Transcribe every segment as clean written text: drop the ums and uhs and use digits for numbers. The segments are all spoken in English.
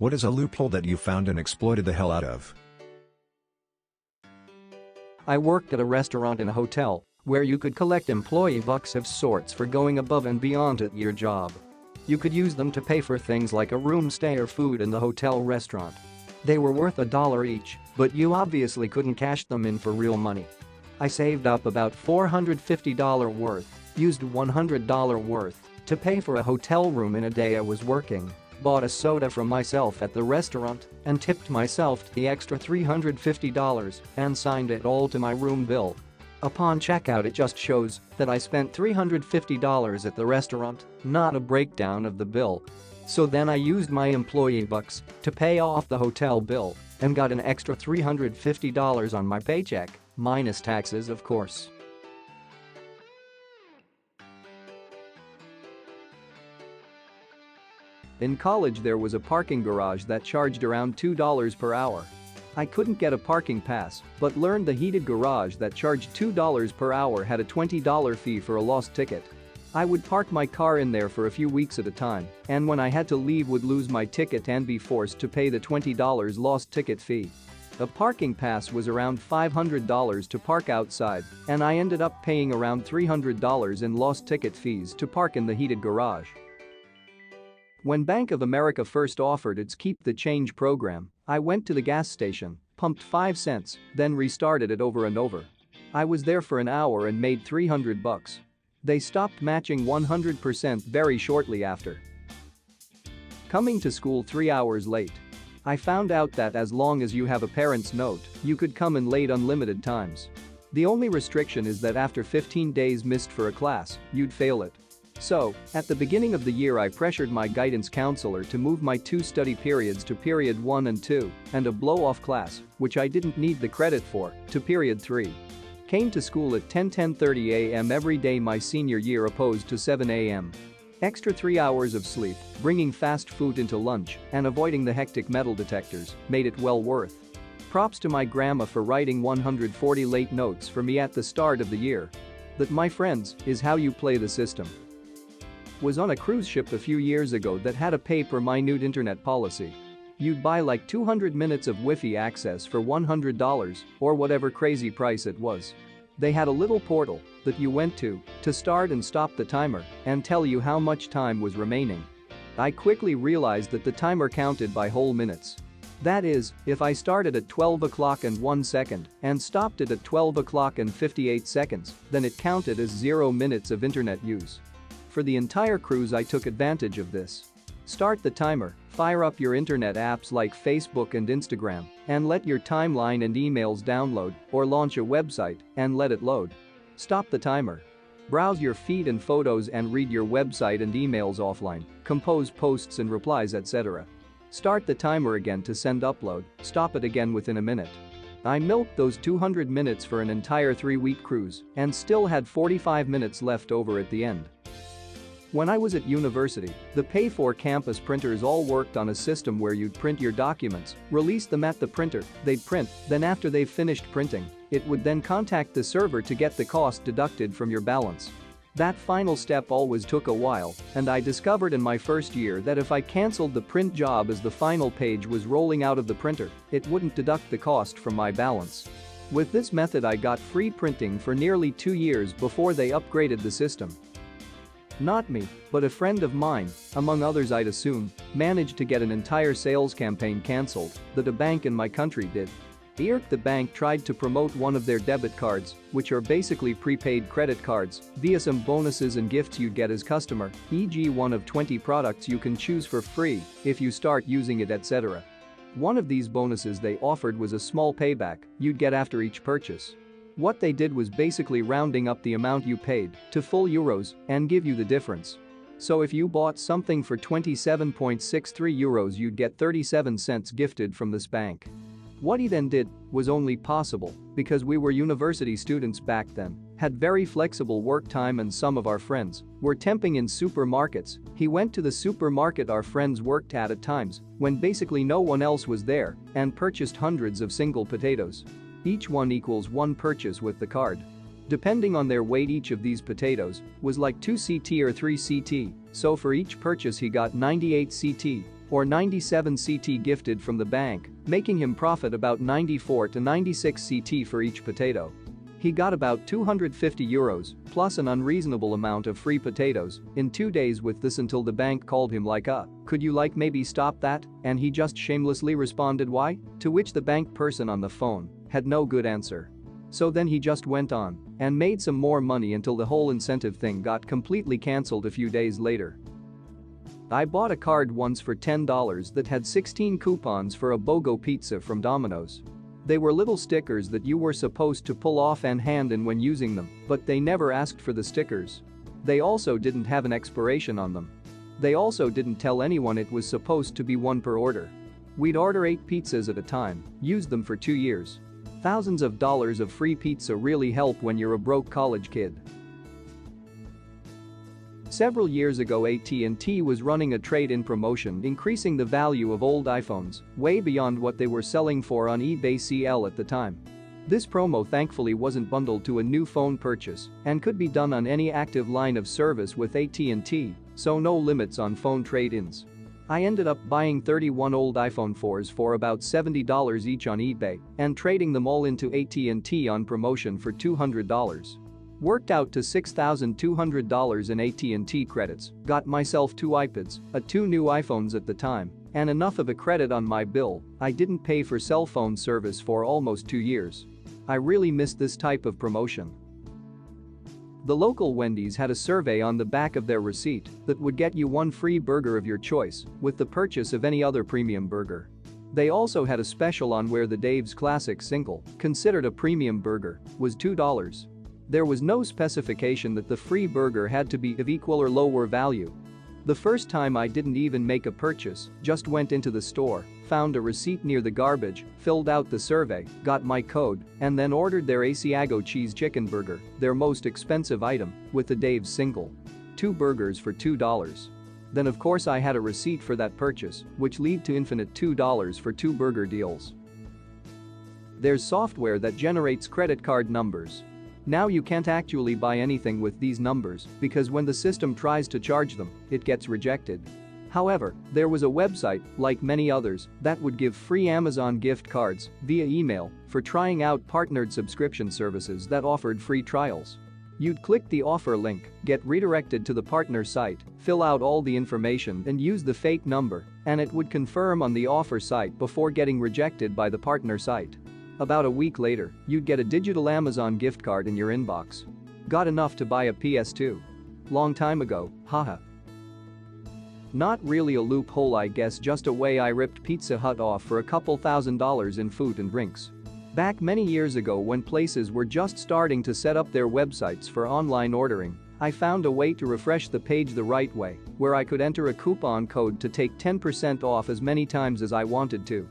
What is a loophole that you found and exploited the hell out of? I worked at a restaurant and a hotel where you could collect employee bucks of sorts for going above and beyond at your job. You could use them to pay for things like a room stay or food in the hotel restaurant. They were worth $1 each, but you obviously couldn't cash them in for real money. I saved up about $450 worth, used $100 worth to pay for a hotel room in a day I was working, bought a soda from myself at the restaurant, and tipped myself the extra $350 and signed it all to my room bill. Upon checkout it just shows that I spent $350 at the restaurant, not a breakdown of the bill. So then I used my employee bucks to pay off the hotel bill and got an extra $350 on my paycheck, minus taxes of course. In college there was a parking garage that charged around $2 per hour. I couldn't get a parking pass, but learned the heated garage that charged $2 per hour had a $20 fee for a lost ticket. I would park my car in there for a few weeks at a time, and when I had to leave would lose my ticket and be forced to pay the $20 lost ticket fee. A parking pass was around $500 to park outside, and I ended up paying around $300 in lost ticket fees to park in the heated garage. When Bank of America first offered its Keep the Change program, I went to the gas station, pumped 5 cents, then restarted it over and over. I was there for an hour and made $300. They stopped matching 100% very shortly after. Coming to school 3 hours late. I found out that as long as you have a parent's note, you could come in late unlimited times. The only restriction is that after 15 days missed for a class, you'd fail it. So, at the beginning of the year I pressured my guidance counselor to move my 2 study periods to period 1 and 2, and a blow-off class, which I didn't need the credit for, to period 3. Came to school at 10:30 a.m. every day my senior year opposed to 7 a.m. Extra 3 hours of sleep, bringing fast food into lunch, and avoiding the hectic metal detectors made it well worth. Props to my grandma for writing 140 late notes for me at the start of the year. That, my friends, is how you play the system. Was on a cruise ship a few years ago that had a pay-per-minute internet policy. You'd buy like 200 minutes of Wi-Fi access for $100 or whatever crazy price it was. They had a little portal that you went to start and stop the timer and tell you how much time was remaining. I quickly realized that the timer counted by whole minutes. That is, if I started at 12 o'clock and 1 second and stopped it at 12 o'clock and 58 seconds, then it counted as 0 minutes of internet use. For the entire cruise I took advantage of this. Start the timer, fire up your internet apps like Facebook and Instagram, and let your timeline and emails download, or launch a website and let it load. Stop the timer. Browse your feed and photos and read your website and emails offline, compose posts and replies etc. Start the timer again to send upload, stop it again within a minute. I milked those 200 minutes for an entire 3-week cruise and still had 45 minutes left over at the end. When I was at university, the pay-for campus printers all worked on a system where you'd print your documents, release them at the printer, they'd print, then after they've finished printing, it would then contact the server to get the cost deducted from your balance. That final step always took a while, and I discovered in my first year that if I cancelled the print job as the final page was rolling out of the printer, it wouldn't deduct the cost from my balance. With this method I got free printing for nearly 2 years before they upgraded the system. Not me, but a friend of mine, among others I'd assume, managed to get an entire sales campaign cancelled that a bank in my country did. The bank tried to promote one of their debit cards, which are basically prepaid credit cards, via some bonuses and gifts you'd get as customer, e.g. one of 20 products you can choose for free if you start using it etc. One of these bonuses they offered was a small payback you'd get after each purchase. What they did was basically rounding up the amount you paid to full euros and give you the difference. So if you bought something for 27.63 euros you'd get 37 cents gifted from this bank. What he then did was only possible because we were university students back then, had very flexible work time and some of our friends were temping in supermarkets. He went to the supermarket our friends worked at times when basically no one else was there and purchased hundreds of single potatoes. Each one equals 1 purchase with the card. Depending on their weight each of these potatoes was like 2 CT or 3 CT, so for each purchase he got 98 CT. or 97 CT gifted from the bank, making him profit about 94 to 96 CT for each potato. He got about €250 plus an unreasonable amount of free potatoes in 2 days with this until the bank called him like could you maybe stop that, and he just shamelessly responded why, to which the bank person on the phone had no good answer. So then he just went on and made some more money until the whole incentive thing got completely cancelled a few days later. I bought a card once for $10 that had 16 coupons for a BOGO pizza from Domino's. They were little stickers that you were supposed to pull off and hand in when using them, but they never asked for the stickers. They also didn't have an expiration on them. They also didn't tell anyone it was supposed to be one per order. We'd order 8 pizzas at a time, use them for 2 years. Thousands of dollars of free pizza really help when you're a broke college kid. Several years ago, AT&T was running a trade-in promotion increasing the value of old iPhones way beyond what they were selling for on eBay CL at the time. This promo thankfully wasn't bundled to a new phone purchase and could be done on any active line of service with AT&T, so no limits on phone trade-ins. I ended up buying 31 old iPhone 4s for about $70 each on eBay and trading them all into AT&T on promotion for $200. Worked out to $6,200 in AT&T credits, got myself 2 iPads, 2 new iPhones at the time, and enough of a credit on my bill I didn't pay for cell phone service for almost 2 years. I really missed this type of promotion. The local Wendy's had a survey on the back of their receipt that would get you 1 free burger of your choice with the purchase of any other premium burger. They also had a special on where the Dave's Classic Single, considered a premium burger, was $2. There was no specification that the free burger had to be of equal or lower value. The first time I didn't even make a purchase, just went into the store, found a receipt near the garbage, filled out the survey, got my code, and then ordered their Asiago cheese chicken burger, their most expensive item, with the Dave's Single. 2 burgers for $2. Then of course I had a receipt for that purchase, which led to infinite $2 for 2 burger deals. There's software that generates credit card numbers. Now you can't actually buy anything with these numbers because when the system tries to charge them, it gets rejected. However, there was a website, like many others, that would give free Amazon gift cards via email for trying out partnered subscription services that offered free trials. You'd click the offer link, get redirected to the partner site, fill out all the information and use the fake number, and it would confirm on the offer site before getting rejected by the partner site. About a week later, you'd get a digital Amazon gift card in your inbox. Got enough to buy a PS2. Long time ago, haha. Not really a loophole, I guess, just a way I ripped Pizza Hut off for a couple $1,000s in food and drinks. Back many years ago when places were just starting to set up their websites for online ordering, I found a way to refresh the page the right way, where I could enter a coupon code to take 10% off as many times as I wanted to.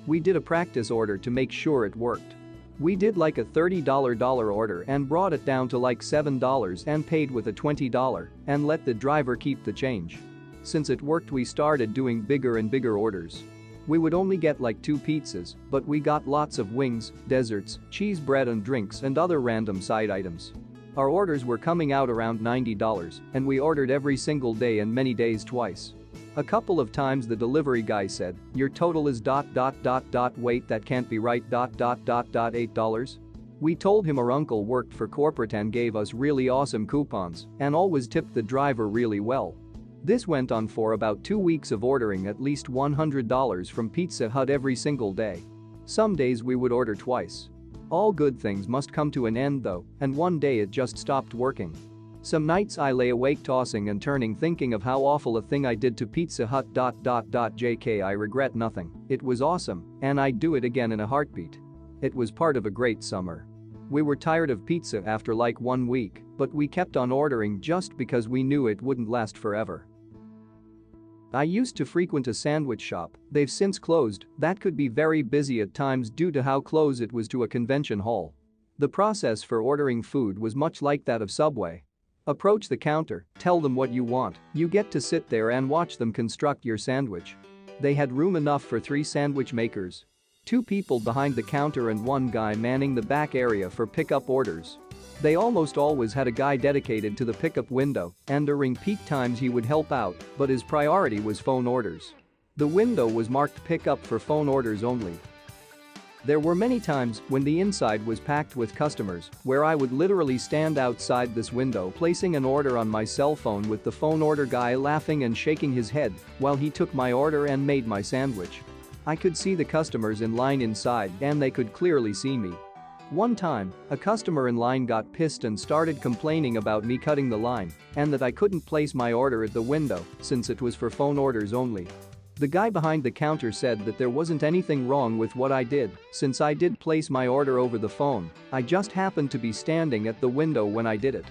We did a practice order to make sure it worked. We did like a $30 order and brought it down to like $7 and paid with a $20 and let the driver keep the change. Since it worked, we started doing bigger and bigger orders. We would only get like 2 pizzas, but we got lots of wings, desserts, cheese bread and drinks and other random side items. Our orders were coming out around $90 and we ordered every single day and many days twice. A couple of times the delivery guy said, "Your total is ... wait, that can't be right ... $8." We told him our uncle worked for corporate and gave us really awesome coupons and always tipped the driver really well. This went on for about 2 weeks of ordering at least $100 from Pizza Hut every single day. Some days we would order twice. All good things must come to an end though, and one day it just stopped working. Some nights I lay awake tossing and turning thinking of how awful a thing I did to Pizza Hut ... JK, I regret nothing, it was awesome, and I'd do it again in a heartbeat. It was part of a great summer. We were tired of pizza after like 1 week, but we kept on ordering just because we knew it wouldn't last forever. I used to frequent a sandwich shop, they've since closed, that could be very busy at times due to how close it was to a convention hall. The process for ordering food was much like that of Subway. Approach the counter, tell them what you want, you get to sit there and watch them construct your sandwich. They had room enough for 3 sandwich makers. 2 people behind the counter and 1 guy manning the back area for pickup orders. They almost always had a guy dedicated to the pickup window, and during peak times he would help out, but his priority was phone orders. The window was marked "Pick up for phone orders only." There were many times when the inside was packed with customers where I would literally stand outside this window placing an order on my cell phone with the phone order guy laughing and shaking his head while he took my order and made my sandwich. I could see the customers in line inside and they could clearly see me. One time, a customer in line got pissed and started complaining about me cutting the line and that I couldn't place my order at the window since it was for phone orders only. The guy behind the counter said that there wasn't anything wrong with what I did since I did place my order over the phone, I just happened to be standing at the window when I did it.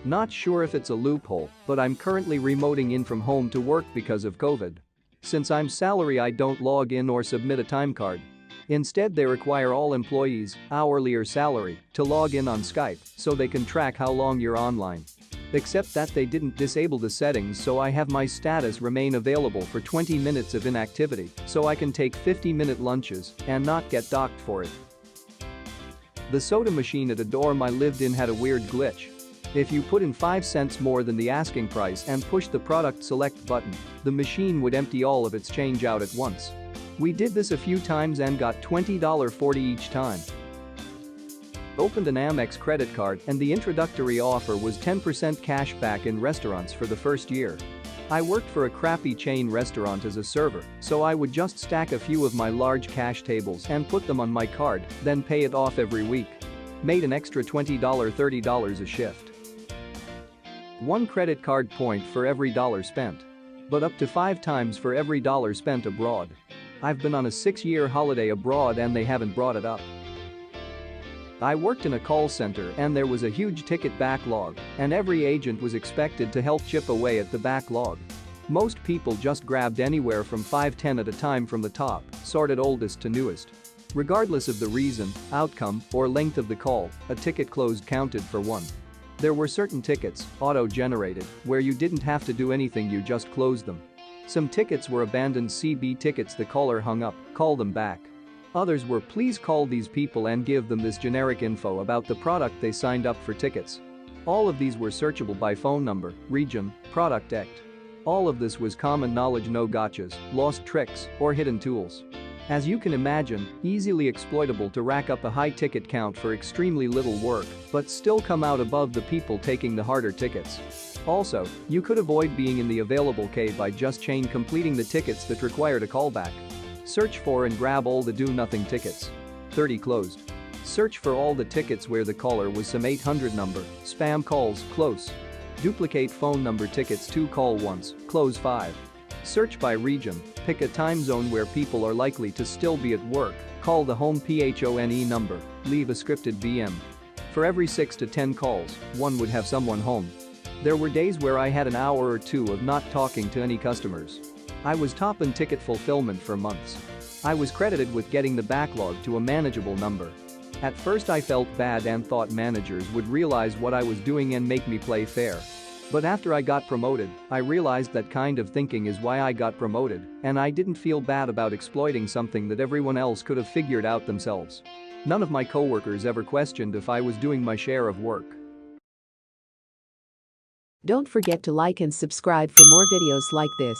Not sure if it's a loophole, but I'm currently remoting in from home to work because of COVID. Since I'm salary, I don't log in or submit a time card. Instead, they require all employees, hourly or salary, to log in on Skype so they can track how long you're online. Except that they didn't disable the settings, so I have my status remain available for 20 minutes of inactivity so I can take 50-minute lunches and not get docked for it. The soda machine at a dorm I lived in had a weird glitch. If you put in 5 cents more than the asking price and push the product select button, the machine would empty all of its change out at once. We did this a few times and got $20.40 each time. Opened an Amex credit card and the introductory offer was 10% cash back in restaurants for the first year. I worked for a crappy chain restaurant as a server, so I would just stack a few of my large cash tables and put them on my card, then pay it off every week. Made an extra $20-$30 a shift. 1 credit card point for every dollar spent. But up to 5 times for every dollar spent abroad. I've been on a 6-year holiday abroad and they haven't brought it up. I worked in a call center and there was a huge ticket backlog, and every agent was expected to help chip away at the backlog. Most people just grabbed anywhere from 5-10 at a time from the top, sorted oldest to newest. Regardless of the reason, outcome, or length of the call, a ticket closed counted for 1. There were certain tickets, auto-generated, where you didn't have to do anything, you just closed them. Some tickets were abandoned CB tickets the caller hung up, call them back. Others were please call these people and give them this generic info about the product they signed up for tickets. All of these were searchable by phone number, region, product ect. All of this was common knowledge, no gotchas, lost tricks, or hidden tools. As you can imagine, easily exploitable to rack up a high ticket count for extremely little work, but still come out above the people taking the harder tickets. Also, you could avoid being in the available queue by just chain completing the tickets that required a callback. Search for and grab all the do-nothing tickets. 30 closed. Search for all the tickets where the caller was some 800 number, spam calls, close. Duplicate phone number tickets 2 call once, close 5. Search by region, pick a time zone where people are likely to still be at work, call the home PHONE number, leave a scripted BM. For every 6 to 10 calls, 1 would have someone home. There were days where I had an hour or 2 of not talking to any customers. I was top in ticket fulfillment for months. I was credited with getting the backlog to a manageable number. At first I felt bad and thought managers would realize what I was doing and make me play fair. But after I got promoted, I realized that kind of thinking is why I got promoted, and I didn't feel bad about exploiting something that everyone else could have figured out themselves. None of my coworkers ever questioned if I was doing my share of work. Don't forget to like and subscribe for more videos like this.